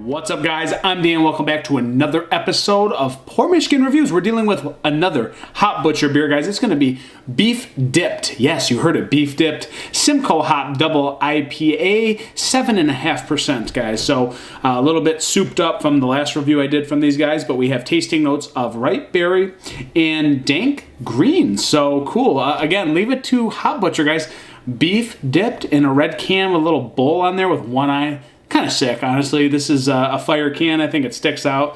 What's up, guys? I'm Dan. Welcome back to another episode of Poor Michigan Reviews. We're dealing with another Hop Butcher beer, guys. It's going to be beef dipped. Yes, you heard it, beef dipped. Simcoe Hop Double IPA, 7.5%, guys. So a little bit souped up from the last review I did from these guys, but we have tasting notes of ripe berry and dank green. So cool. Again, leave it to Hop Butcher, guys. Beef dipped in a red can with a little bowl on there with one eye. Kind of sick, honestly. This is a fire can. I think it sticks out.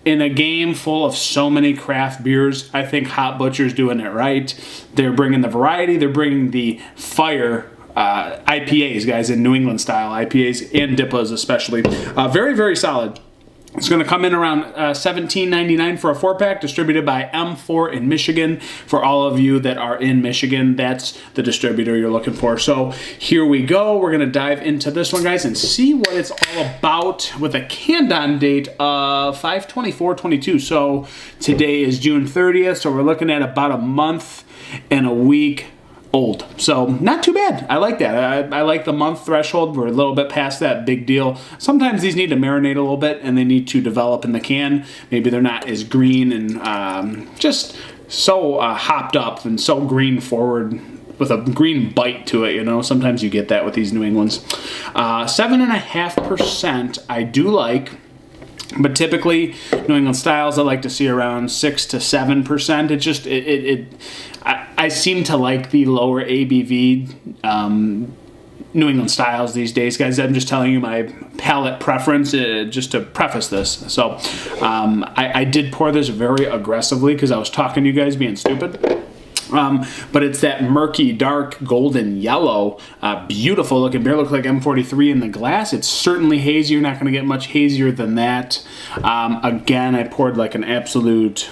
In a game full of so many craft beers, I think Hop Butcher's doing it right. They're bringing the variety. They're bringing the fire IPAs, guys, in New England style IPAs and DIPAs especially. Very, very solid. It's going to come in around $17.99 for a 4-pack, distributed by M4 in Michigan. For all of you that are in Michigan, that's the distributor you're looking for. So here we go. We're going to dive into this one, guys, and see what it's all about with a canned-on date of 5/24/22. So today is June 30th, so we're looking at about a month and a week old. So not too bad. I like that. I like the month threshold. We're a little bit past that big deal. Sometimes these need to marinate a little bit and they need to develop in the can. Maybe they're not as green and just so hopped up and so green forward with a green bite to it, you know. Sometimes you get that with these New Englands. 7.5% I do like. But typically, New England styles I like to see around 6 to 7%. I seem to like the lower ABV New England styles these days, guys. I'm just telling you my palate preference, just to preface this. So I did pour this very aggressively because I was talking to you guys being stupid. But it's that murky, dark, golden yellow, beautiful looking beer. Looks like M43 in the glass. It's certainly hazy. You're not going to get much hazier than that. Again, I poured like an absolute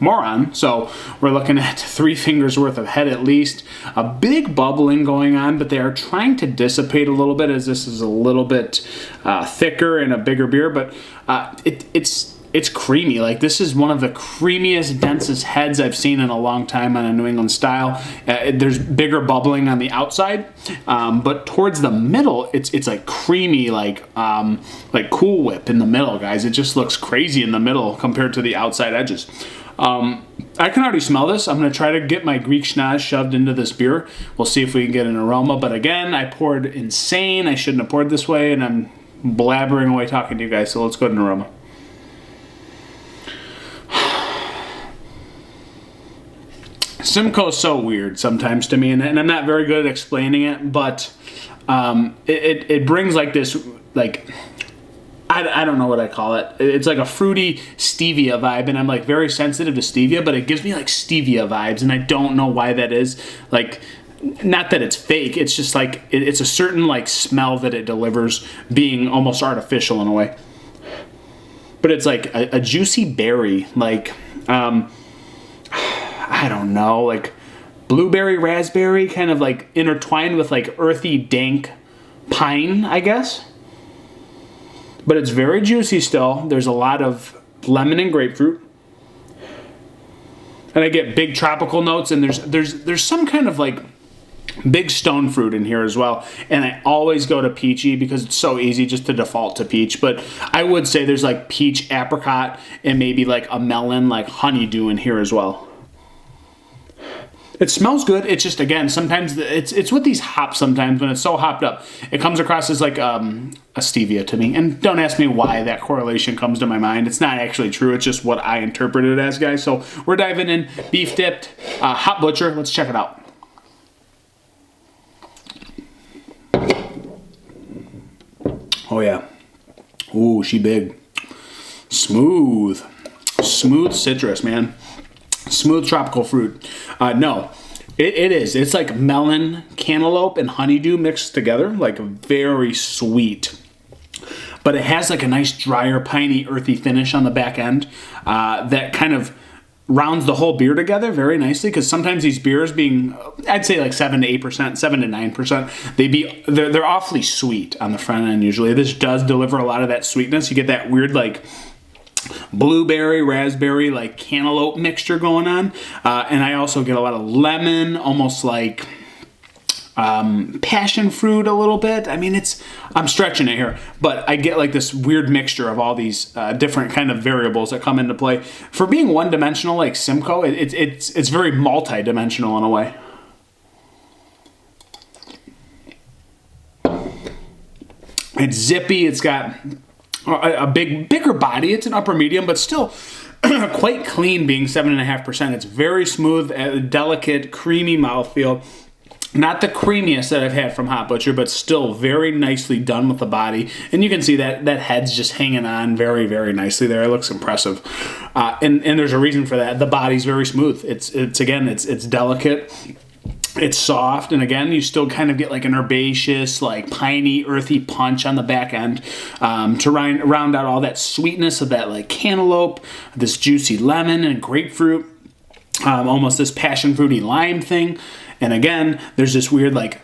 moron. So we're looking at 3 fingers worth of head at least. A big bubbling going on, but they are trying to dissipate a little bit as this is a little bit thicker and a bigger beer. But it's creamy. Like, this is one of the creamiest, densest heads I've seen in a long time on a New England style. There's bigger bubbling on the outside, but towards the middle, it's like creamy, like Cool Whip in the middle, guys. It just looks crazy in the middle compared to the outside edges. I can already smell this. I'm going to try to get my Greek schnoz shoved into this beer. We'll see if we can get an aroma. But again, I poured insane. I shouldn't have poured this way, and I'm blabbering away talking to you guys. So let's go to an aroma. Simcoe's so weird sometimes to me, and I'm not very good at explaining it, but it brings like this, like, I don't know what I call it. It's like a fruity stevia vibe, and I'm like very sensitive to stevia, but it gives me like stevia vibes, and I don't know why that is. Like, not that it's fake, it's just like it's a certain like smell that it delivers, being almost artificial in a way. But it's like a juicy berry, like I don't know, like blueberry, raspberry, kind of like intertwined with like earthy, dank pine, I guess. But it's very juicy still. There's a lot of lemon and grapefruit. And I get big tropical notes, and there's some kind of like big stone fruit in here as well. And I always go to peachy because it's so easy just to default to peach. But I would say there's like peach, apricot, and maybe like a melon, like honeydew in here as well. It smells good. It's just, again, sometimes it's with these hops sometimes when it's so hopped up. It comes across as like a stevia to me. And don't ask me why that correlation comes to my mind. It's not actually true. It's just what I interpret it as, guys. So we're diving in. Beef dipped, Hop Butcher. Let's check it out. Oh, yeah. Ooh, she big. Smooth. Smooth citrus, man. Smooth tropical fruit. No, it is. It's like melon, cantaloupe, and honeydew mixed together. Like very sweet. But it has like a nice drier, piney, earthy finish on the back end that kind of rounds the whole beer together very nicely. Because sometimes these beers being, I'd say like 7 to 8%, 7 to 9%, they're awfully sweet on the front end usually. This does deliver a lot of that sweetness. You get that weird like blueberry, raspberry, like cantaloupe mixture going on. And I also get a lot of lemon, almost like passion fruit a little bit. I mean, I'm stretching it here, but I get like this weird mixture of all these different kind of variables that come into play. For being one-dimensional like Simcoe, it's very multi-dimensional in a way. It's zippy. It's got a bigger body. It's an upper medium, but still quite clean, being 7.5%. It's very smooth, delicate, creamy mouthfeel. Not the creamiest that I've had from Hot Butcher, but still very nicely done with the body. And you can see that head's just hanging on very, very nicely there. It looks impressive. And there's a reason for that. The body's very smooth. It's delicate. It's soft, and again, you still kind of get like an herbaceous, like piney, earthy punch on the back end to round out all that sweetness of that like cantaloupe, this juicy lemon and grapefruit, almost this passion fruity lime thing. And again, there's this weird like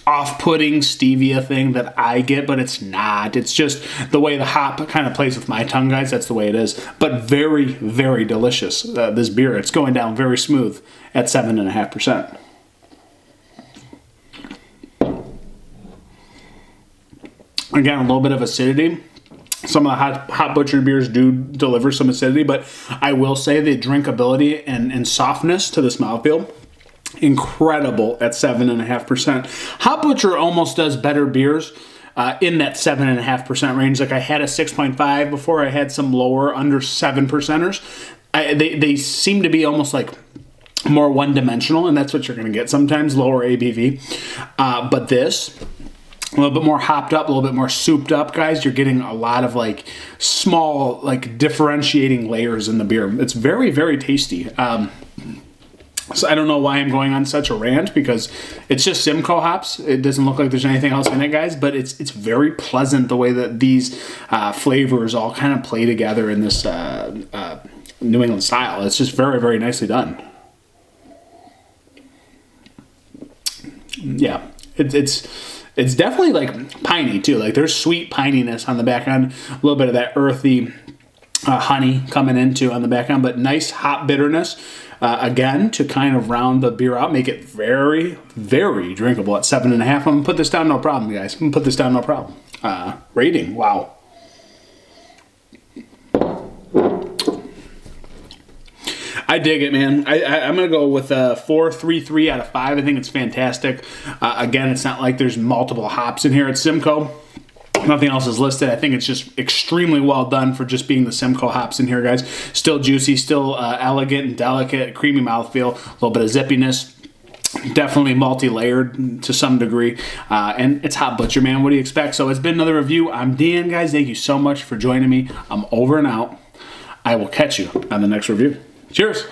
off-putting stevia thing that I get, but it's not. It's just the way the hop kind of plays with my tongue, guys. That's the way it is. But very, very delicious, this beer. It's going down very smooth at 7.5%. Again, a little bit of acidity. Some of the Hot Butcher beers do deliver some acidity, but I will say the drinkability and softness to this mouthfeel, incredible at 7.5%. Hot Butcher almost does better beers in that 7.5% range. Like I had a 6.5 before. I had some lower, under 7%ers. They seem to be almost like more one-dimensional, and that's what you're going to get sometimes, lower ABV. But this, a little bit more hopped up, a little bit more souped up, guys. You're getting a lot of like small, like differentiating layers in the beer. It's very, very tasty. So I don't know why I'm going on such a rant, because it's just Simcoe hops. It doesn't look like there's anything else in it, guys, but it's very pleasant the way that these flavors all kind of play together in this New England style. It's just very, very nicely done. Yeah, it's definitely like piney too. Like there's sweet pininess on the back end, a little bit of that earthy honey coming into on the back end, but nice hop bitterness. Again, to kind of round the beer out, make it very, very drinkable at 7.5. I'm going to put this down no problem, guys. I'm going to put this down no problem. Rating, wow. I dig it, man. I'm going to go with a 4.33 out of 5. I think it's fantastic. Again, it's not like there's multiple hops in here at Simcoe. Nothing else is listed. I think it's just extremely well done for just being the Simcoe hops in here, guys. Still juicy, still elegant and delicate, creamy mouthfeel, a little bit of zippiness. Definitely multi-layered to some degree. And it's Hot Butcher, man. What do you expect? So it's been another review. I'm Dan, guys. Thank you so much for joining me. I'm over and out. I will catch you on the next review. Cheers.